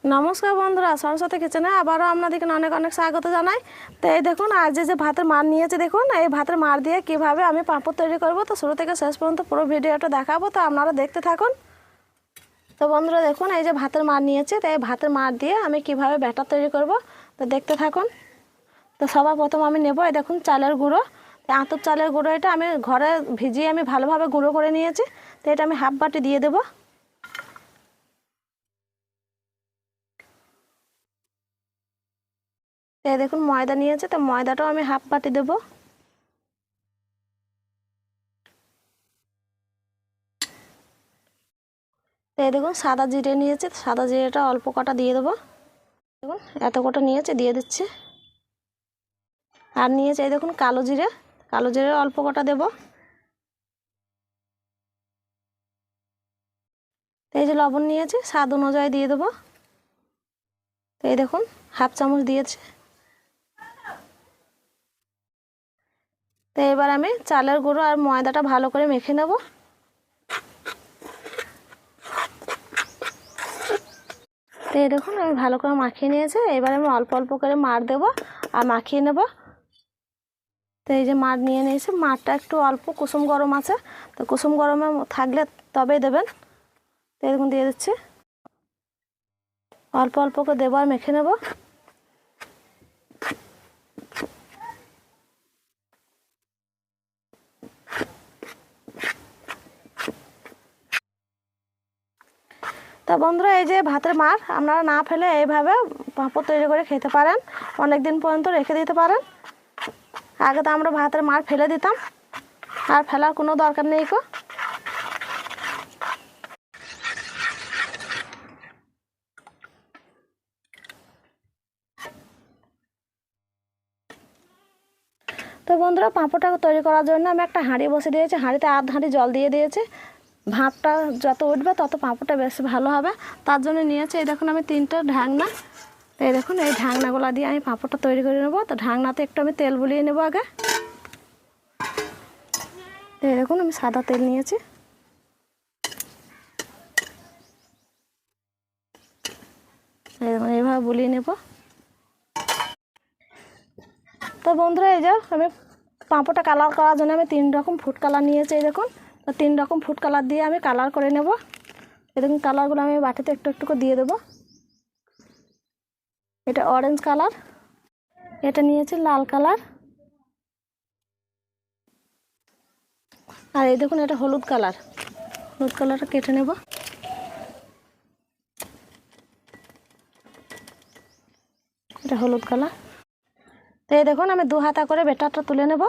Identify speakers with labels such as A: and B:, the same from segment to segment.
A: নমস্কার বন্ধুরা, সরস্বতী কিচেনে আবারও আপনাদেরকে অনেক অনেক স্বাগত জানাই। তো এই দেখুন, আজ যে ভাতের মার নিয়েছে, দেখুন এই ভাতের মার দিয়ে কিভাবে আমি পাঁপড় তৈরি করব। তো শুরু থেকে শেষ পর্যন্ত পুরো ভিডিওটা দেখাবো, তো আপনারা দেখতে থাকুন। তো বন্ধুরা দেখুন, এই যে ভাতের মার নিয়েছে, তো এই ভাতের মার দিয়ে আমি কিভাবে ব্যাটার তৈরি করব, তো দেখতে থাকুন। তো সবার প্রথম আমি নেব, এই দেখুন চালের গুঁড়ো। আতপ চালের গুঁড়ো, এটা আমি ঘরে ভিজিয়ে আমি ভালোভাবে গুঁড়ো করে নিয়েছি। তো এটা আমি হাফ বাটি দিয়ে দেবো। এই দেখুন ময়দা নিয়েছে, তো ময়দাটাও আমি হাফ বাটি দেবো। তো এই দেখুন সাদা জিরে নিয়েছে, সাদা জিরেটা অল্প কটা দিয়ে দেবো। দেখুন এত কটা নিয়েছে, দিয়ে দিচ্ছি। আর নিয়েছে এই দেখুন কালো জিরে, কালো জিরে অল্প কটা দেবো। তো এই যে লবণ নিয়েছে, স্বাদ অনুযায়ী দিয়ে দেবো। তো এই দেখুন হাফ চামচ দিয়েছে। তো এবার আমি চালের গুঁড়ো আর ময়দাটা ভালো করে মেখে নেব। তো এই দেখুন আমি ভালো করে মাখিয়ে নিয়েছি। এবার আমি অল্প অল্প করে মার দেবো আর মাখিয়ে নেব। তো এই যে মার নিয়ে নিয়েছি, মারটা একটু অল্প কুসুম গরম আছে, তো কুসুম গরমে থাকলে তবেই দেবেন। তো এরকম দিয়ে দিচ্ছি, অল্প অল্প করে দেবো আর মেখে নেব। তা বন্ধুরা, এই যে ভাতের মার আপনারা না ফেলে এইভাবে পাঁপড় তৈরি করে খেতে পারেন, অনেক দিন পর্যন্ত রেখে দিতে পারেন। আগে তো আমরা ভাতের মার ফেলে দিতাম, আর ফেলার কোনো দরকার নেই কো। তো বন্ধুরা, পাঁপড়টা তৈরি করার জন্য আমি একটা হাঁড়ি বসে দিয়েছি, হাঁড়িতে আধ হাঁড়ি জল দিয়ে দিয়েছি। ভাপটা যত উঠবে তত পাঁপড়টা বেশি ভালো হবে, তার জন্য নিয়েছি এই দেখুন আমি 3টে ঢাকনা। তো এই দেখুন এই ঢাকনাগুলো দিয়ে আমি পাঁপড়টা তৈরি করে নেবো। তো ঢাকনাতে একটু আমি তেল বুলিয়ে নেবো আগে। তো এই দেখুন আমি সাদা তেল নিয়েছি। এই দেখুন এইভাবে বুলিয়ে নেব। তো বন্ধুরা, এই যে আমি পাঁপড়টা কালার করার জন্য আমি 3 রকম ফুড কালার নিয়েছি। এই দেখুন, তো 3 রকম ফুড কালার দিয়ে আমি কালার করে নেব। এই দেখুন কালারগুলো আমি বাটিতে একটু একটু করে দিয়ে দেবো। এটা অরেঞ্জ কালার, এটা নিয়েছি লাল কালার, আর এই দেখুন এটা হলুদ কালার। হলুদ কালারটা কেটে নেব। এটা হলুদ কালার। তো এই দেখুন আমি 2 হাতা করে ব্যাটারটা তুলে নেব।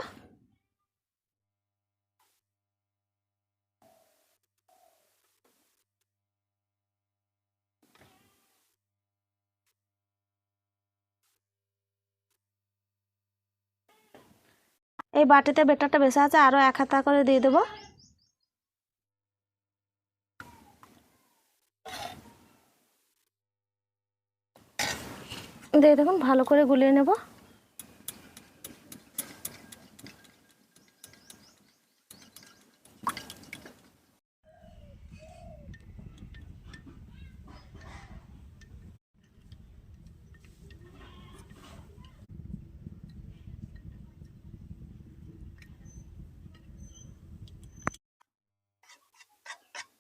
A: এই বাটিতে ব্যাটারটা বেশি আছে, আরও 1 হাতা করে দিয়ে দেবো। দিয়ে দেখুন ভালো করে গুলিয়ে নেব।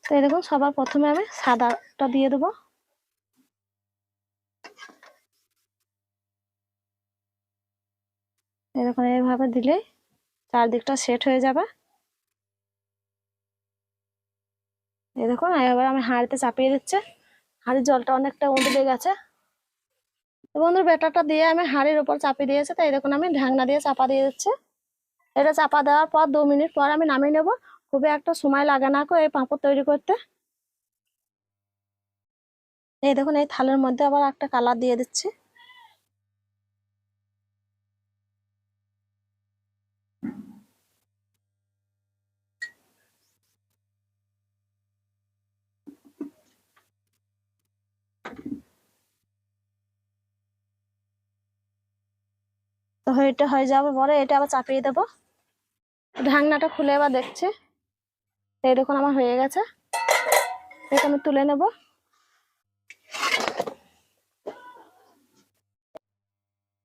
A: তো এই দেখুন সবার প্রথমে আমি সাদাটা দিয়ে দেবো। এই দেখুন এইভাবে দিলেই চারদিকটা সেট হয়ে যাবে। এই দেখুন এবার আমি হাঁড়িতে চাপিয়ে দিচ্ছি। হাঁড়ির জলটা অনেকটা উঠে গেছে। তো বন্ধুর ব্যাটারটা দিয়ে আমি হাঁড়ির উপর চাপিয়ে দিয়েছি। তো এই দেখুন আমি ঢাকনা দিয়ে চাপা দিয়ে দিচ্ছি। এটা চাপা দেওয়ার পর 2 মিনিট পর আমি নামিয়ে নেব। খুবই একটা সময় লাগে না এই পাঁপড় তৈরি করতে। এই দেখুন এই থালের মধ্যে আবার একটা কালার দিয়ে দিচ্ছি। তো এটা হয়ে যাওয়ার পরে এটা আবার চাপিয়ে দেবো। ঢাকনাটা খুলে এবার দেখছি। এই দেখুন আমার হয়ে গেছে। এটা আমি তুলে নেব।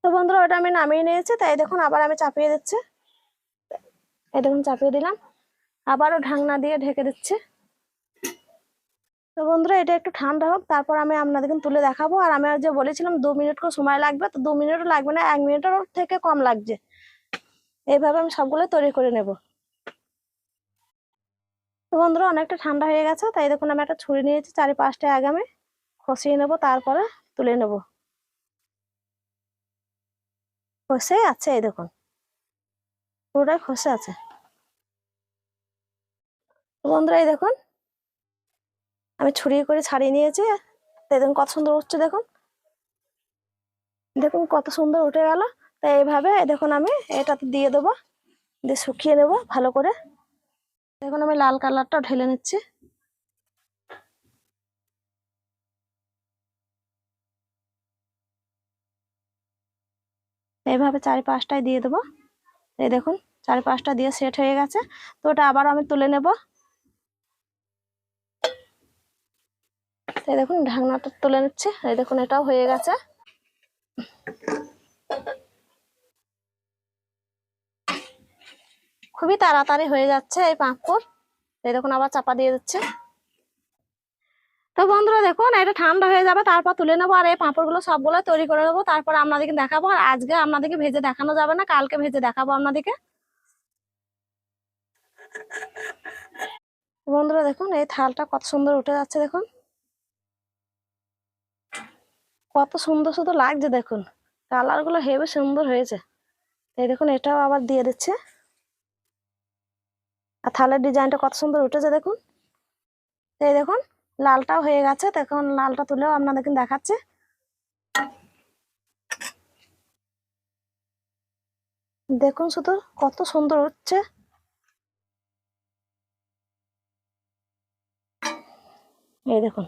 A: তো বন্ধুরা ওটা আমি নামিয়ে নিয়েছি, তাই দেখুন আবার আমি চাপিয়ে দিচ্ছি। এই দেখুন চাপিয়ে দিলাম, আবারও ঢাকনা দিয়ে ঢেকে দিচ্ছি। তো বন্ধুরা এটা একটু ঠান্ডা হোক, তারপর আমি আপনাদেরকে তুলে দেখাবো। আর আমি যে বলেছিলাম 2 মিনিট করে সময় লাগবে, তো 2 মিনিটও লাগবে না, 1 মিনিটের থেকে কম লাগছে। এইভাবে আমি সবগুলো তৈরি করে নেব। তো বন্ধুরা অনেকটা ঠান্ডা হয়ে গেছে, তাই দেখুন আমি একটা ছুরি নিয়েছি, 4-5টা আগে আমি খসিয়ে নেব, তারপরে তুলে নেব। খসে আছে, এই দেখুন পুরোটাই খসে আছে। তো বন্ধুরা এই দেখুন আমি ছুরি করে ছাড়িয়ে নিয়েছি, দেখুন কত সুন্দর উঠছে। দেখুন দেখুন কত সুন্দর উঠে গেল। তাই এইভাবে দেখুন আমি এটাতে দিয়ে দেবো, দিয়ে শুকিয়ে নেব ভালো করে। দেখুন আমি লাল কালারটা ঢেলে নিচ্ছি। এইভাবে 4-5টায় দিয়ে দেবো। এই দেখুন 4-5টা দিয়ে সেট হয়ে গেছে। তো ওটা আবার আমি তুলে নেব। এই দেখুন ঢাকনাটা তুলে নিচ্ছি। এই দেখুন এটাও হয়ে গেছে। খুবই তাড়াতাড়ি হয়ে যাচ্ছে এই পাঁপড়। এই দেখুন আবার চাপা দিয়ে দিচ্ছে। তো বন্ধুরা দেখুন এটা ঠান্ডা হয়ে যাবে, তারপর তুলে নেবো। আর এই পাঁপড়গুলো সবগুলো তৈরি করে নেবো, তারপর আপনাদেরকে দেখাবো। আর আজকে আপনাদেরকে ভেজে দেখানো যাবে না, কালকে ভেজে দেখাবো আপনাদেরকে। বন্ধুরা দেখুন এই থালটা কত সুন্দর উঠে যাচ্ছে। দেখুন কত সুন্দর সুন্দর লাগছে, দেখুন কালার গুলো হেবি সুন্দর হয়েছে। এই দেখুন এটাও আবার দিয়ে দিচ্ছে। আর থালের ডিজাইনটা কত সুন্দর উঠেছে দেখুন। এই দেখুন লালটাও হয়ে গেছে, দেখুন লালটা তুলেও আপনাদেরকে দেখাচ্ছে। দেখুন শুধু কত সুন্দর হচ্ছে। এই দেখুন,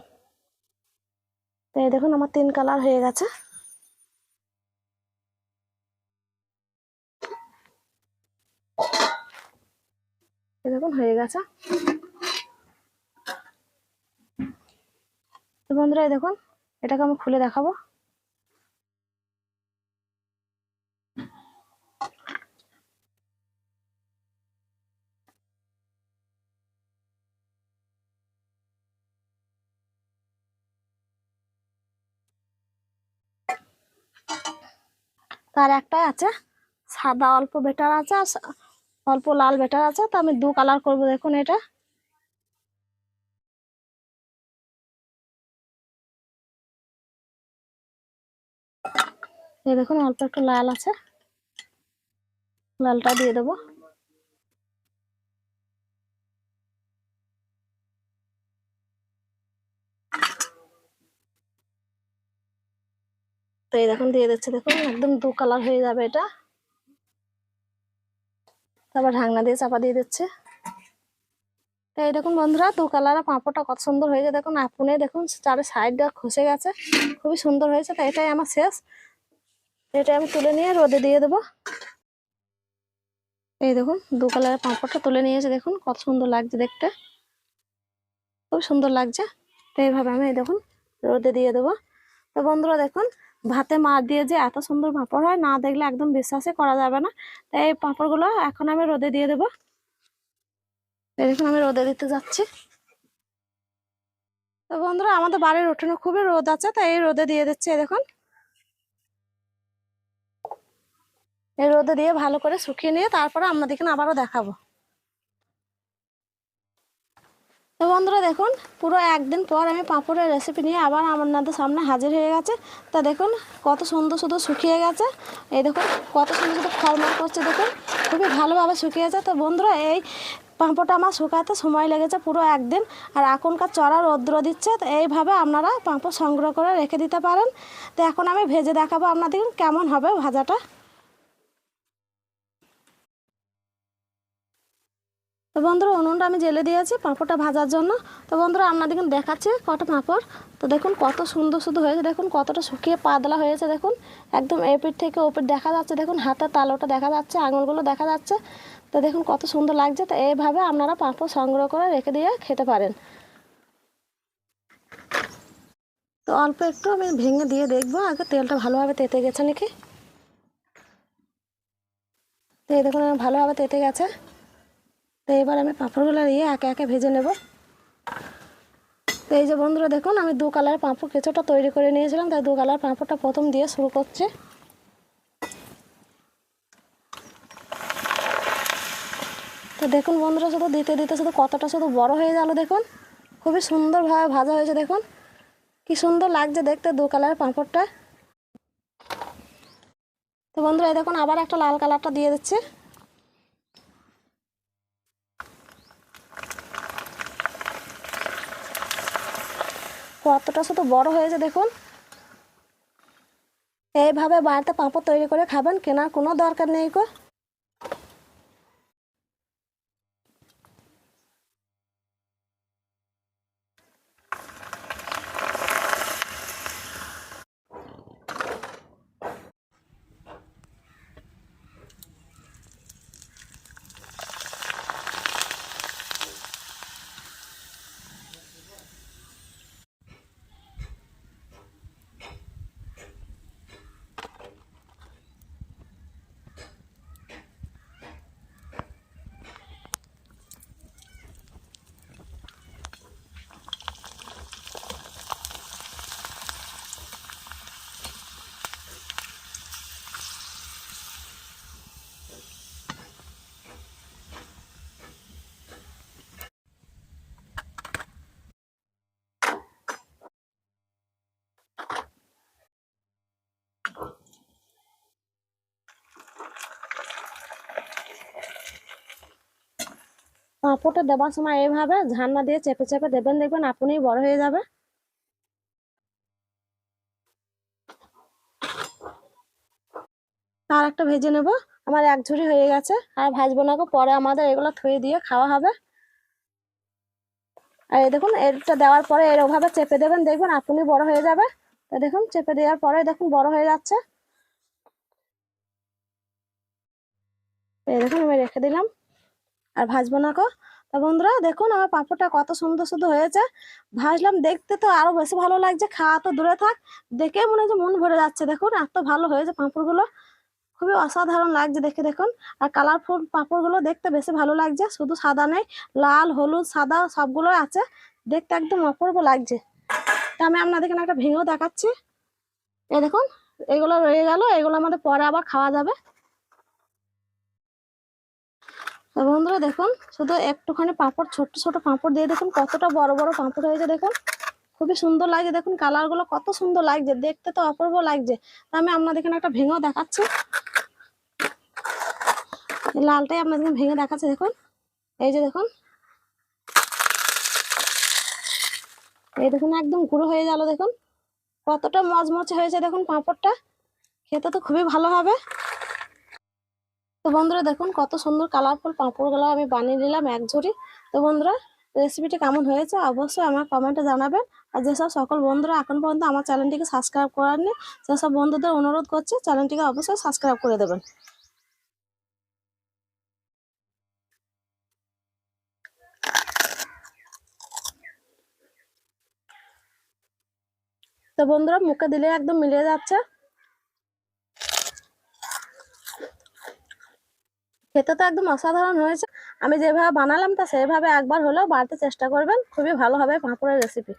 A: এই দেখুন আমার 3 কালার হয়ে গেছে। এই দেখুন হয়ে গেছে। তো বন্ধুরা এই দেখুন এটাকে আমি খুলে দেখাবো। তার একটাই আছে সাদা, অল্প বেটার আছে, আর অল্প লাল বেটার আছে। তো আমি 2 কালার করবো। দেখুন এটা এই দেখুন অল্প একটু লাল আছে, লালটা দিয়ে দেবো। তো এই দেখুন দিয়ে দিচ্ছে। দেখুন একদম 2 কালার হয়ে যাবে এটা। তারপর ঢাকনা দিয়ে চাপা দিয়ে দিচ্ছে। তো এই দেখুন বন্ধুরা 2 কালারের পাঁপড়টা কত সুন্দর হয়েছে। দেখুন আপনি দেখুন চারি সাইডটা খসে গেছে, খুবই সুন্দর হয়েছে। তো এটাই আমার শেষ। এটা আমি তুলে নিয়ে রোদে দিয়ে দেবো। এই দেখুন 2 কালারের পাঁপড়টা তুলে নিয়েছে, দেখুন কত সুন্দর লাগছে দেখতে, খুব সুন্দর লাগছে। তো এইভাবে আমি এই দেখুন রোদে দিয়ে দেবো। তো বন্ধুরা দেখুন ভাতে মার দিয়ে যে এত সুন্দর পাঁপড় হয়, না দেখলে একদম বিশ্বাসই করা যাবে না। তাই এই পাঁপড়গুলো এখন আমি রোদে দিয়ে দেবো। এই দেখুন আমি রোদে দিতে যাচ্ছি। তো বন্ধুরা আমাদের বাড়ির উঠোনে খুবই রোদ আছে, তাই এই রোদে দিয়ে দিচ্ছে। এই দেখুন এই রোদে দিয়ে ভালো করে শুকিয়ে নিয়ে তারপরে আপনাদেরকে আবারও দেখাবো। তো বন্ধুরা দেখুন পুরো একদিন পর আমি পাঁপড়ের রেসিপি নিয়ে আবার আপনাদের সামনে হাজির হয়ে গেছে। তা দেখুন কত সুন্দর শুধু শুকিয়ে গেছে। এই দেখুন কত সুন্দর শুধু ফলমল করছে। দেখুন খুবই ভালোভাবে শুকিয়েছে। তো বন্ধুরা এই পাঁপড়টা আমার শুকাতে সময় লেগেছে পুরো একদিন। আর এখনকার চড়া রৌদ্র দিচ্ছে, তো এইভাবে আপনারা পাঁপড় সংগ্রহ করে রেখে দিতে পারেন। তো এখন আমি ভেজে দেখাবো আপনাদের কেমন হবে ভাজাটা। তো বন্ধুরা উনুনটা আমি জেলে দিয়েছি পাঁপড়টা ভাজার জন্য। তো বন্ধুরা আপনাদেরকে দেখাচ্ছি কটা পাঁপড়। তো দেখুন কত সুন্দর শুধু হয়েছে, দেখুন কতটা শুকিয়ে পাতলা হয়েছে। দেখুন একদম এই পিঠ থেকে ও পিঠ দেখা যাচ্ছে। দেখুন হাতের তালুটা দেখা যাচ্ছে, আঙুলগুলো দেখা যাচ্ছে। তো দেখুন কত সুন্দর লাগছে। তো এইভাবে আপনারা পাঁপড় সংগ্রহ করে রেখে দিয়ে খেতে পারেন। তো অল্প একটু আমি ভেঙে দিয়ে দেখবো আগে তেলটা ভালোভাবে তেতে গেছে নাকি। তো এই দেখুন ভালোভাবে তেতে গেছে। তো এবার আমি পাঁপড়গুলো দিয়ে একে একে ভেজে নেব। তো এই যে বন্ধুরা দেখুন আমি 2 কালারের পাঁপড় কিছুটা তৈরি করে নিয়েছিলাম, তাই 2 কালার পাঁপড়টা প্রথম দিয়ে শুরু করছি। তো দেখুন বন্ধুরা শুধু দিতে দিতে শুধু কতটা শুধু বড় হয়ে গেল দেখুন, খুবই সুন্দরভাবে ভাজা হয়েছে। দেখুন কি সুন্দর লাগছে দেখতে 2 কালারের পাঁপড়টা। তো বন্ধুরা এই দেখুন আবার একটা লাল কালারটা দিয়ে দিচ্ছি। কতটা শুধু বড় হয়েছে দেখুন। এইভাবে বাড়িতে পাঁপড় তৈরি করে খাবেন, কেনার কোনো দরকার নেই গো। পাঁপড়টা দেওয়ার সময় এইভাবে ঝান্না দিয়ে চেপে চেপে দেবেন, দেখবেন আপনিই বড় হয়ে যাবে। আর একটা ভেজে নেব, আমার এক ঝুড়ি হয়ে গেছে। আর ভাজবো না গো, পরে আমাদের এগুলো ধুয়ে দিয়ে খাওয়া হবে। আর এই দেখুন এটা দেওয়ার পরে এরভাবে চেপে দেবেন, দেখবেন আপনি বড় হয়ে যাবে। তো দেখুন চেপে দেওয়ার পরে দেখুন বড় হয়ে যাচ্ছে। এই দেখুন আমি রেখে দিলাম, আর ভাজবো না গো। তা বন্ধুরা দেখুন আমার পাঁপড়টা কত সুন্দর শুধু হয়েছে। ভাজলাম, দেখতে তো আরো বেশি ভালো লাগছে, খাওয়া তো দূরে থাক, দেখে মনে হচ্ছে মন ভরে যাচ্ছে। দেখুন এত ভালো হয়েছে পাঁপড়গুলো, খুবই অসাধারণ লাগছে দেখে দেখুন। আর কালারফুল পাঁপড়গুলো দেখতে বেশি ভালো লাগছে, শুধু সাদা নেই, লাল হলুদ সাদা সবগুলো আছে, দেখতে একদম অপূর্ব লাগছে। তা আমি আপনাদেরকে একটা ভেঙেও দেখাচ্ছি। এই দেখুন এগুলো রয়ে গেল, এগুলো আমাদের পরে আবার খাওয়া যাবে। তো বন্ধুরা দেখুন শুধু একটুখানি পাঁপড়, ছোট ছোট পাঁপড় দিয়ে দেখুন কতটা বড় বড় পাঁপড় হয়েছে। দেখুন খুবই সুন্দর লাগছে, দেখুন কালারগুলো কত সুন্দর লাগছে, দেখতে তো অপূর্ব লাগছে। তা আমি আপনাদেরকে একটা ভেঙেও দেখাচ্ছি, লালটাই আপনাদেরকে ভেঙে দেখাচ্ছি। দেখুন এই যে দেখুন, এই দেখুন একদম গুঁড়ো হয়ে গেল, দেখুন কতটা মচমচে হয়েছে। দেখুন পাঁপড়টা খেতে তো খুবই ভালো হবে। তো বন্ধুরা দেখুন কত সুন্দর কালারফুল পাঁপড়গুলো আমি বানিয়ে নিলাম এক ঝুড়ি। তো বন্ধুরা রেসিপিটি কেমন হয়েছে অবশ্যই আমার কমেন্টে জানাবেন। আর যেসব সকল বন্ধুরা এখন পর্যন্ত আমার চ্যানেলটিকে সাবস্ক্রাইব করেননি, সেসব বন্ধুদের অনুরোধ করছি চ্যানেলটিকে অবশ্যই সাবস্ক্রাইব করে দেবেন। তো বন্ধুরা মুখে দিলে একদম মিলিয়ে যাচ্ছে, খেতে তো একদম অসাধারণ হয়েছে। আমি যেভাবে বানালাম তা সেভাবে একবার হলেও বাড়িতে চেষ্টা করবেন, খুবই ভালো হবে পাঁপড়ের রেসিপি।